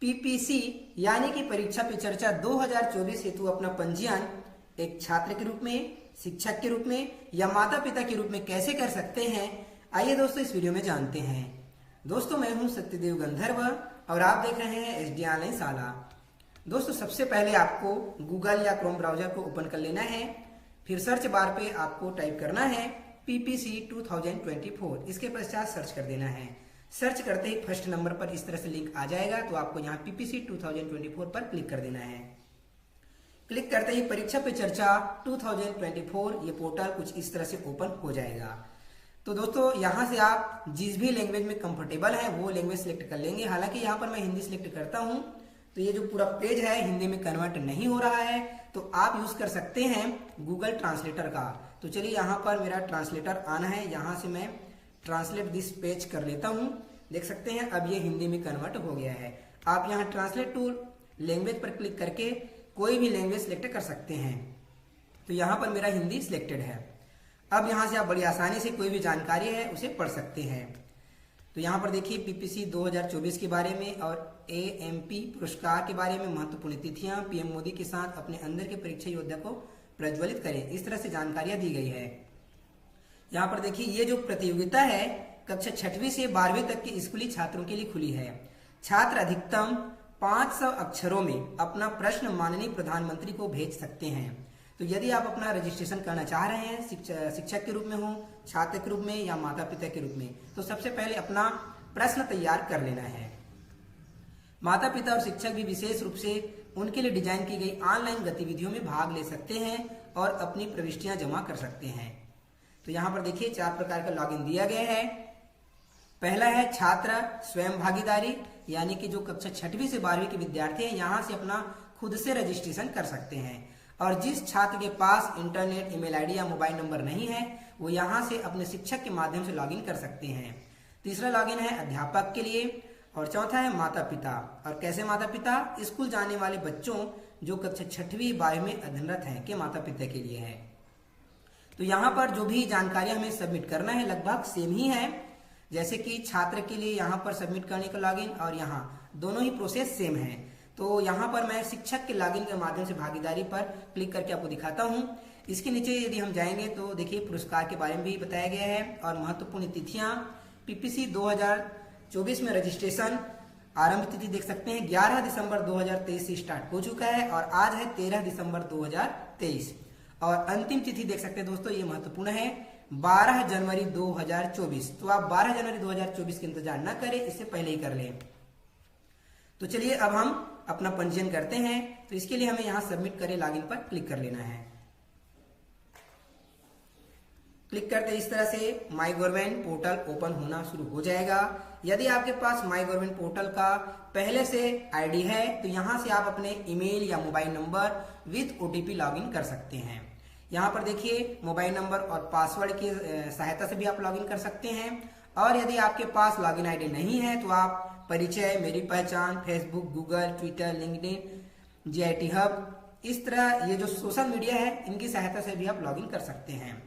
PPC यानी कि परीक्षा पे चर्चा 2024 हेतु अपना पंजीयन एक छात्र के रूप में, शिक्षक के रूप में या माता पिता के रूप में कैसे कर सकते हैं, आइए दोस्तों इस वीडियो में जानते हैं। दोस्तों मैं हूं सत्यदेव गंधर्व और आप देख रहे हैं एसडी ऑनलाइन शाला। दोस्तों सबसे पहले आपको गूगल या क्रोम ब्राउजर को ओपन कर लेना है, फिर सर्च बार पे आपको टाइप करना है पीपीसी 2024। इसके पश्चात सर्च कर देना है। सर्च करते ही फर्स्ट नंबर पर इस तरह से लिंक आ जाएगा, तो आपको यहाँ पीपीसी 2024 पर क्लिक कर देना है। क्लिक करते ही परीक्षा पे चर्चा 2024 ये पोर्टल कुछ इस तरह से ओपन हो जाएगा। तो दोस्तों यहाँ से आप जिस भी लैंग्वेज में कंफर्टेबल है वो लैंग्वेज सिलेक्ट कर लेंगे। हालांकि यहाँ पर मैं हिंदी सिलेक्ट करता हूँ, तो ये जो पूरा पेज है हिंदी में कन्वर्ट नहीं हो रहा है, तो आप यूज कर सकते हैं गूगल ट्रांसलेटर का। तो चलिए यहाँ पर मेरा ट्रांसलेटर आना है, यहाँ से मैं ट्रांसलेट दिस पेज कर लेता हूँ। देख सकते हैं अब ये हिंदी में कन्वर्ट हो गया है। आप यहाँ ट्रांसलेट टू लैंग्वेज पर क्लिक करके कोई भी लैंग्वेज सिलेक्ट कर सकते हैं। तो यहाँ पर मेरा हिंदी सिलेक्टेड है। अब यहाँ से आप बड़ी आसानी से कोई भी जानकारी है उसे पढ़ सकते हैं। तो यहाँ पर देखिए पीपीसी 2024 के बारे में और एएमपी पुरस्कार के बारे में महत्वपूर्ण तिथियां, पीएम मोदी के साथ अपने अंदर के परीक्षा योद्धा को प्रज्वलित करें, इस तरह से जानकारियां दी गई है। यहाँ पर देखिए ये जो प्रतियोगिता है कक्षा 6वीं से 12वीं तक के स्कूली छात्रों के लिए खुली है। छात्र अधिकतम 500 अक्षरों में अपना प्रश्न माननीय प्रधानमंत्री को भेज सकते हैं। तो यदि आप अपना रजिस्ट्रेशन करना चाह रहे हैं शिक्षक के रूप में हो, छात्र के रूप में या माता पिता के रूप में, तो सबसे पहले अपना प्रश्न तैयार कर लेना है। माता पिता और शिक्षक भी विशेष रूप से उनके लिए डिजाइन की गई ऑनलाइन गतिविधियों में भाग ले सकते हैं और अपनी प्रविष्टियां जमा कर सकते हैं। तो यहाँ पर देखिए 4 प्रकार का लॉगिन दिया गया है। पहला है छात्र स्वयं भागीदारी, यानी कि जो कक्षा 6वीं से 12वीं के विद्यार्थी हैं यहाँ से अपना खुद से रजिस्ट्रेशन कर सकते हैं। और जिस छात्र के पास इंटरनेट, ईमेल आईडी या मोबाइल नंबर नहीं है वो यहाँ से अपने शिक्षक के माध्यम से लॉगिन कर सकते हैं। तीसरा लॉगिन है अध्यापक के लिए और चौथा है माता पिता। और कैसे माता पिता? स्कूल जाने वाले बच्चों जो कक्षा 6वीं 12वीं में अध्ययनरत हैं के माता पिता के लिए है। तो यहाँ पर जो भी जानकारियां हमें सबमिट करना है लगभग सेम ही है, जैसे कि छात्र के लिए यहाँ पर सबमिट करने का लॉगिन और यहाँ दोनों ही प्रोसेस सेम है। तो यहाँ पर मैं शिक्षक के लॉगिन के माध्यम से भागीदारी पर क्लिक करके आपको दिखाता हूँ। इसके नीचे यदि हम जाएंगे तो देखिए पुरस्कार के बारे में भी बताया गया है और महत्वपूर्ण तिथियां। पीपीसी 2024 में रजिस्ट्रेशन आरंभ तिथि देख सकते हैं 11 दिसंबर 2023 से स्टार्ट हो चुका है और आज है 13 दिसंबर 2023। और अंतिम तिथि देख सकते हैं दोस्तों, ये महत्वपूर्ण है 12 जनवरी 2024। तो आप 12 जनवरी 2024 के इंतजार न करें, इससे पहले ही कर लें। तो चलिए अब हम अपना पंजीयन करते हैं। तो इसके लिए हमें यहाँ सबमिट करें लॉगिन पर क्लिक कर लेना है। क्लिक करते इस तरह से माई गवर्नमेंट पोर्टल ओपन होना शुरू हो जाएगा। यदि आपके पास माई गवर्नमेंट पोर्टल का पहले से आईडी है तो यहाँ से आप अपने ईमेल या mobile number with OTP login कर सकते हैं। यहाँ पर देखिए मोबाइल नंबर और पासवर्ड की सहायता से भी आप लॉगिन कर सकते हैं। और यदि आपके पास लॉगिन आईडी नहीं है तो आप परिचय, मेरी पहचान, Facebook, Google, Twitter, LinkedIn, GitHub, इस तरह ये जो सोशल मीडिया है इनकी सहायता से भी आप लॉगिन कर सकते हैं।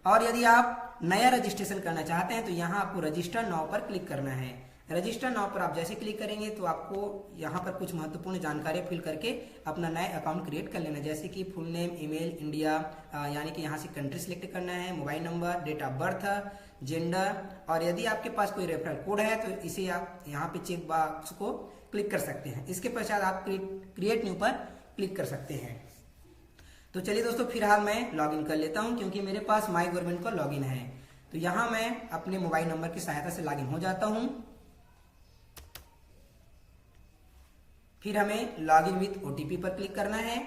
और यदि आप नया रजिस्ट्रेशन करना चाहते हैं तो यहाँ आपको रजिस्टर नाउ पर क्लिक करना है। रजिस्टर नाउ पर आप जैसे क्लिक करेंगे तो आपको यहाँ पर कुछ महत्वपूर्ण जानकारी फिल करके अपना नया अकाउंट क्रिएट कर लेना, जैसे कि फुल नेम, ईमेल, इंडिया यानी कि यहाँ से कंट्री सिलेक्ट करना है, mobile number, date of birth, gender. और यदि आपके पास कोई रेफरल कोड है तो इसे आप यहाँ पे चेक बॉक्स को क्लिक कर सकते हैं। इसके पश्चात आप क्रिएट न्यू पर क्लिक कर सकते हैं। तो चलिए दोस्तों फिलहाल मैं लॉगिन कर लेता हूं क्योंकि मेरे पास माई गवर्नमेंट का लॉगिन है। तो यहां मैं अपने मोबाइल नंबर की सहायता से लॉगिन हो जाता हूं। फिर हमें लॉगिन विथ ओटीपी पर क्लिक करना है।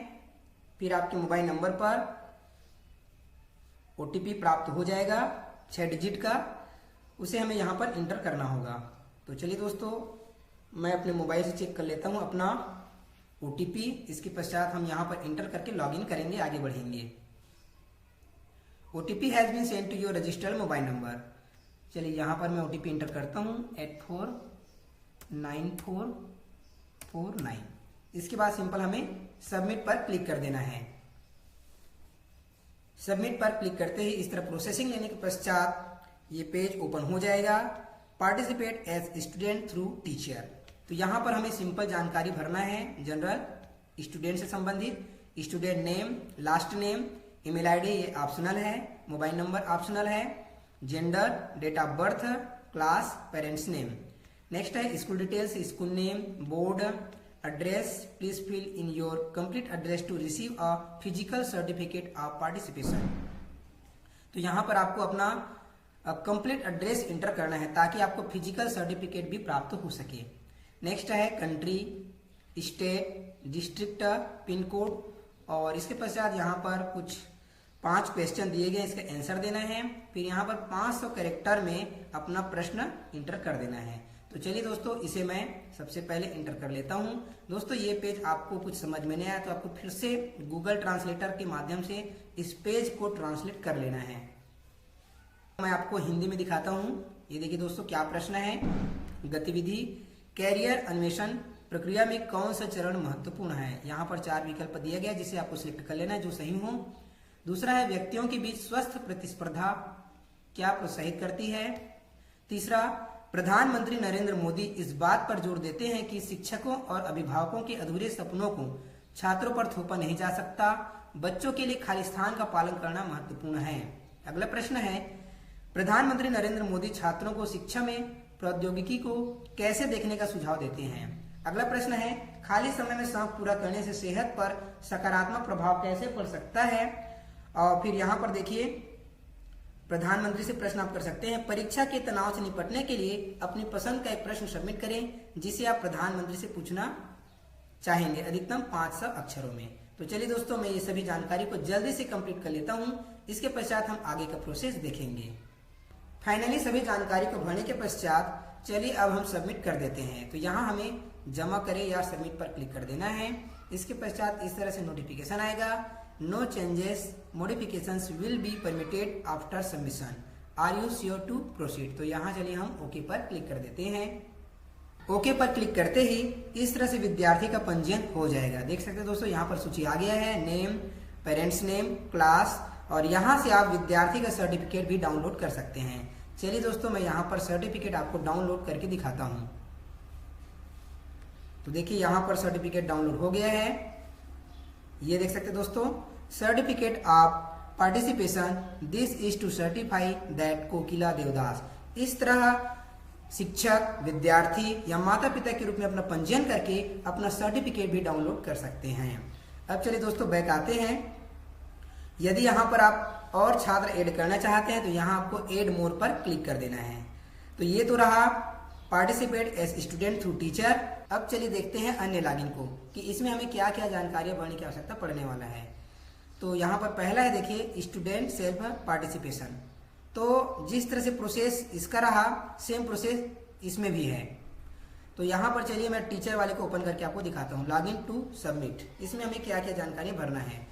फिर आपके मोबाइल नंबर पर ओटीपी प्राप्त हो जाएगा 6 डिजिट का, उसे हमें यहां पर इंटर करना होगा। तो चलिए दोस्तों मैं अपने मोबाइल से चेक कर लेता हूं अपना ओटीपी। इसके पश्चात हम यहाँ पर इंटर करके लॉगिन करेंगे, आगे बढ़ेंगे। OTP has been send to your registered mobile number. चलिए यहाँ पर मैं ओटीपी इंटर करता हूँ 849449। इसके बाद सिंपल हमें सबमिट पर क्लिक कर देना है। सबमिट पर क्लिक करते ही इस तरह प्रोसेसिंग लेने के पश्चात ये पेज ओपन हो जाएगा। Participate as student through teacher. तो यहाँ पर हमें सिंपल जानकारी भरना है जनरल, स्टूडेंट से संबंधित, student name, last name, email ID ये ऑप्शनल है, मोबाइल नंबर ऑप्शनल है, gender, date of birth, class, parents name. Next है school details, school name, board, address, please fill in your complete address to receive a physical certificate of participation. तो यहाँ पर आपको अपना complete address inter करना है ताकि आपको फिजिकल सर्टिफिकेट भी प्राप्त हो सके। नेक्स्ट है country, state, district, pin code, और इसके पश्चात यहाँ पर कुछ 5 क्वेश्चन दिए गए, इसका आंसर देना है। फिर यहाँ पर 500 कैरेक्टर में अपना प्रश्न इंटर कर देना है। तो चलिए दोस्तों, इसे मैं सबसे पहले इंटर कर लेता हूँ। दोस्तों ये पेज आपको कुछ समझ में नहीं आया तो आपको फिर से गूगल ट्रांसलेटर के माध्यम से इस पेज को ट्रांसलेट कर लेना है। मैं आपको हिंदी में दिखाता हूँ। ये देखिए दोस्तों क्या प्रश्न है। गतिविधि, कैरियर अन्वेषण प्रक्रिया में कौन सा चरण महत्वपूर्ण है। यहाँ पर 4 विकल्प दिया गया जिसे आपको सिलेक्ट कर लेना है जो सही हो। दूसरा है व्यक्तियों के बीच स्वस्थ प्रतिस्पर्धा क्या प्रोत्साहित करती है। तीसरा, प्रधानमंत्री नरेंद्र मोदी इस बात पर जोर देते हैं कि शिक्षकों और अभिभावकों के अधूरे सपनों को छात्रों पर थोपा नहीं जा सकता, बच्चों के लिए खाली स्थान का पालन करना महत्वपूर्ण है। अगला प्रश्न है, प्रधानमंत्री नरेंद्र मोदी छात्रों को शिक्षा में प्रौद्योगिकी को कैसे देखने का सुझाव देते हैं। अगला प्रश्न है, खाली समय में शौक पूरा करने से सेहत पर सकारात्मक प्रभाव कैसे पड़ सकता है। और फिर यहाँ पर देखिए प्रधानमंत्री से प्रश्न आप कर सकते हैं, परीक्षा के तनाव से निपटने के लिए अपनी पसंद का एक प्रश्न सबमिट करें जिसे आप प्रधानमंत्री से पूछना चाहेंगे, अधिकतम 500 अक्षरों में। तो चलिए दोस्तों, मैं ये सभी जानकारी को जल्दी से कंप्लीट कर लेता हूँ, इसके पश्चात हम आगे का प्रोसेस देखेंगे। फाइनली सभी जानकारी को भरने के पश्चात चलिए अब हम सबमिट कर देते हैं। तो यहाँ हमें जमा करें या सबमिट पर क्लिक कर देना है। इसके पश्चात इस तरह से नोटिफिकेशन आएगा, no changes modifications will be permitted after submission, are you sure to proceed. तो यहाँ चलिए हम ओके पर क्लिक कर देते हैं। ओके पर क्लिक करते ही इस तरह से विद्यार्थी का पंजीयन हो जाएगा। देख सकते हैं दोस्तों, यहाँ पर सूची आ गया है, नेम, पेरेंट्स नेम, क्लास, और यहाँ से आप विद्यार्थी का सर्टिफिकेट भी डाउनलोड कर सकते हैं। चलिए दोस्तों, मैं यहाँ पर सर्टिफिकेट आपको डाउनलोड करके दिखाता हूँ। तो देखिए यहाँ पर सर्टिफिकेट डाउनलोड हो गया है। ये देख सकते हैं दोस्तों, certificate of participation, this is to certify that Kokila Devdas. इस तरह शिक्षक, विद्यार्थी या माता पिता के रूप में अपना पंजीयन करके अपना सर्टिफिकेट भी डाउनलोड कर सकते हैं। अब चलिए दोस्तों बैक आते हैं। यदि यहाँ पर आप और छात्र ऐड करना चाहते हैं तो यहाँ आपको ऐड मोर पर क्लिक कर देना है। तो ये तो रहा participate as student through teacher. अब चलिए देखते हैं अन्य लॉगिन को कि इसमें हमें क्या क्या जानकारियां भरने की आवश्यकता पड़ने वाला है। तो यहाँ पर पहला है देखिए स्टूडेंट सेल्फ पार्टिसिपेशन। तो जिस तरह से प्रोसेस इसका रहा सेम प्रोसेस इसमें भी है। तो यहाँ पर चलिए मैं टीचर वाले को ओपन करके आपको दिखाता हूँ। लॉगिन टू सबमिट, इसमें हमें क्या क्या जानकारी भरना है।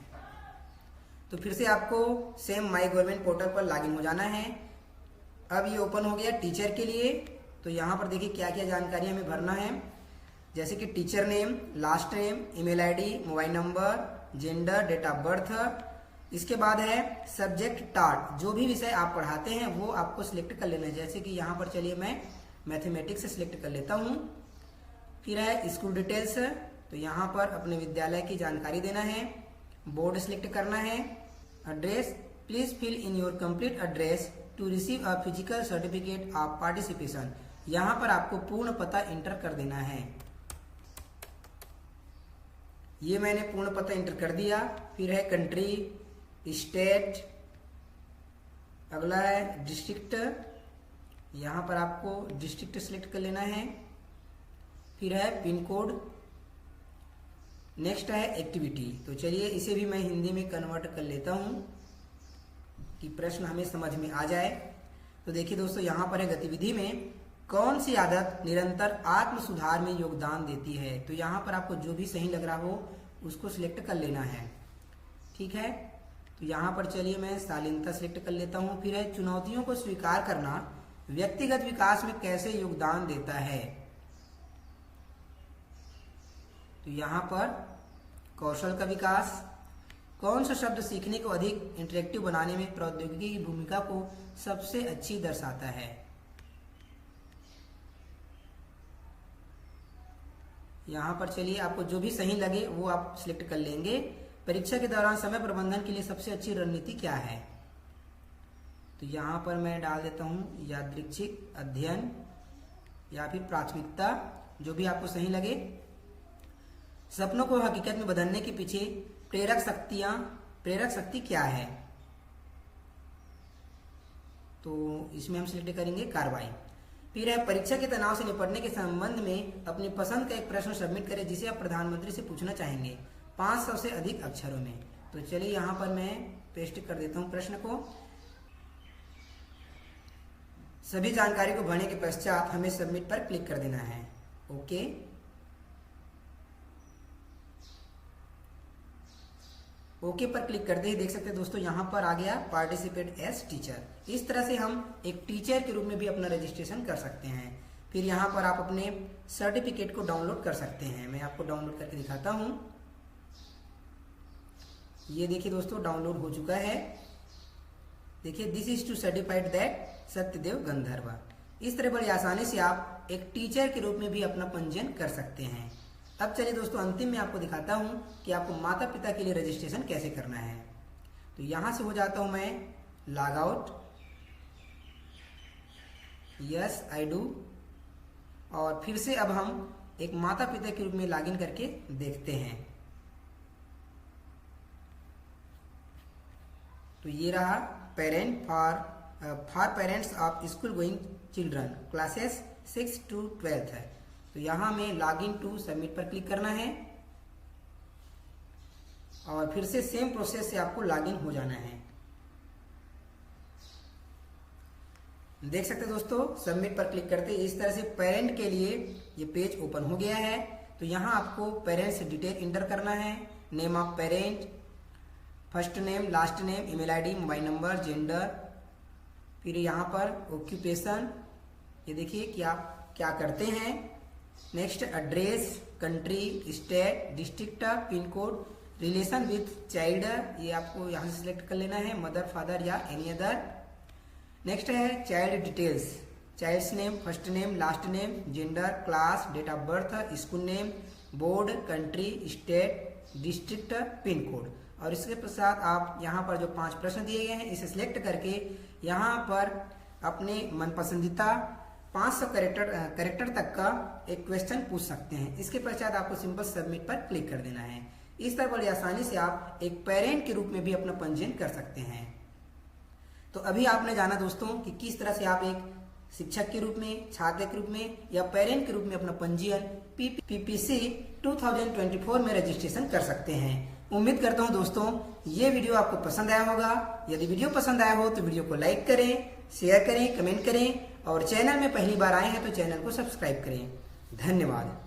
तो फिर से आपको सेम माई गवर्नमेंट पोर्टल पर लॉगिन हो जाना है। अब ये ओपन हो गया टीचर के लिए। तो यहाँ पर देखिए क्या क्या जानकारी हमें भरना है, जैसे कि teacher name, last name, email ID, mobile number, gender, date of birth. इसके बाद है सब्जेक्ट टाट, जो भी विषय आप पढ़ाते हैं वो आपको सिलेक्ट कर लेना है। जैसे कि यहाँ पर चलिए मैं मैथमेटिक्स से सिलेक्ट कर लेता हूँ। फिर है स्कूल डिटेल्स, तो यहाँ पर अपने विद्यालय की जानकारी देना है। बोर्ड सिलेक्ट करना है। Address, please fill in your complete address to receive a physical certificate of participation. यहाँ पर आपको पूर्ण पता इंटर कर देना है। ये मैंने पूर्ण पता इंटर कर दिया। फिर है कंट्री, स्टेट, अगला है डिस्ट्रिक्ट, यहाँ पर आपको डिस्ट्रिक्ट सिलेक्ट कर लेना है। फिर है पिन कोड। नेक्स्ट है एक्टिविटी। तो चलिए इसे भी मैं हिंदी में कन्वर्ट कर लेता हूँ कि प्रश्न हमें समझ में आ जाए। तो देखिए दोस्तों, यहाँ पर है गतिविधि में कौन सी आदत निरंतर आत्म सुधार में योगदान देती है। तो यहाँ पर आपको जो भी सही लग रहा हो उसको सिलेक्ट कर लेना है। ठीक है, तो यहाँ पर चलिए मैं शालीनता सिलेक्ट कर लेता हूँ। फिर है चुनौतियों को स्वीकार करना व्यक्तिगत विकास में कैसे योगदान देता है। तो यहाँ पर कौशल का विकास, कौन सा शब्द सीखने को अधिक इंटरेक्टिव बनाने में प्रौद्योगिकी की भूमिका को सबसे अच्छी दर्शाता है। यहाँ पर चलिए आपको जो भी सही लगे वो आप सिलेक्ट कर लेंगे। परीक्षा के दौरान समय प्रबंधन के लिए सबसे अच्छी रणनीति क्या है? तो यहाँ पर मैं डाल देता हूँ यादृच्छिक अध्ययन या फिर प्राथमिकता, जो भी आपको सही लगे। सपनों को हकीकत में बदलने के पीछे प्रेरक शक्ति क्या है? तो इसमें हम सिलेक्ट करेंगे कार्रवाई। फिर है परीक्षा के तनाव से निपटने के संबंध में अपनी पसंद का एक प्रश्न सबमिट करें जिसे आप प्रधानमंत्री से पूछना चाहेंगे 500 से अधिक अक्षरों में। तो चलिए यहाँ पर मैं पेस्ट कर देता हूँ प्रश्न को। सभी जानकारी को भरने के पश्चात हमें सबमिट पर क्लिक कर देना है। ओके, ओके पर क्लिक करते ही देख सकते हैं दोस्तों यहाँ पर आ गया पार्टिसिपेट एज टीचर। इस तरह से हम एक टीचर के रूप में भी अपना रजिस्ट्रेशन कर सकते हैं। फिर यहाँ पर आप अपने सर्टिफिकेट को डाउनलोड कर सकते हैं। मैं आपको डाउनलोड करके दिखाता हूँ। ये देखिए दोस्तों डाउनलोड हो चुका है। देखिए this is to certified that Satyadev Gandharv. इस तरह बड़ी आसानी से आप एक टीचर के रूप में भी अपना पंजीयन कर सकते हैं। अब चलिए दोस्तों अंतिम में आपको दिखाता हूं कि आपको माता पिता के लिए रजिस्ट्रेशन कैसे करना है। तो यहां से हो जाता हूं मैं log out, yes I do, और फिर से अब हम एक माता पिता के रूप में लॉगिन करके देखते हैं। तो ये रहा parent for parents of school going children classes 6 to 12 है। तो यहाँ में लॉगिन टू सबमिट पर क्लिक करना है और फिर से सेम प्रोसेस से आपको लॉगिन हो जाना है। देख सकते हैं दोस्तों सबमिट पर क्लिक करते इस तरह से पेरेंट के लिए ये पेज ओपन हो गया है। तो यहाँ आपको पेरेंट्स डिटेल इंटर करना है, name of parent, first name, last name, email ID, mobile number, gender, फिर यहाँ पर ऑक्यूपेशन, ये देखिए कि आप क्या करते हैं। Next address, country, state, district, pin code, relation with child, ये आपको यहाँ से सिलेक्ट कर लेना है, मदर, फादर या एनी अदर। नेक्स्ट है child details, child's name, first name, last name, gender, class, date of birth, school name, board, country, state, district, pin code. और इसके पश्चात आप यहाँ पर जो 5 प्रश्न दिए गए हैं इसे सिलेक्ट करके यहाँ पर अपने मनपसंदीदा 500 कैरेक्टर तक का एक क्वेश्चन पूछ सकते हैं। इसके पश्चात आपको सिंपल सबमिट पर क्लिक कर देना है। इस तरह बड़ी आसानी से आप एक पेरेंट के रूप में भी अपना पंजीयन कर सकते हैं। तो अभी आपने जाना दोस्तों कि किस तरह से आप एक शिक्षक के रूप में, छात्र के रूप में या पेरेंट के रूप में अपना पंजीयन PPC 2024 में रजिस्ट्रेशन कर सकते हैं। उम्मीद करता हूं दोस्तों ये वीडियो आपको पसंद आया होगा। यदि वीडियो पसंद आया हो तो वीडियो को लाइक करें, शेयर करें, कमेंट करें और चैनल में पहली बार आए हैं तो चैनल को सब्सक्राइब करें। धन्यवाद।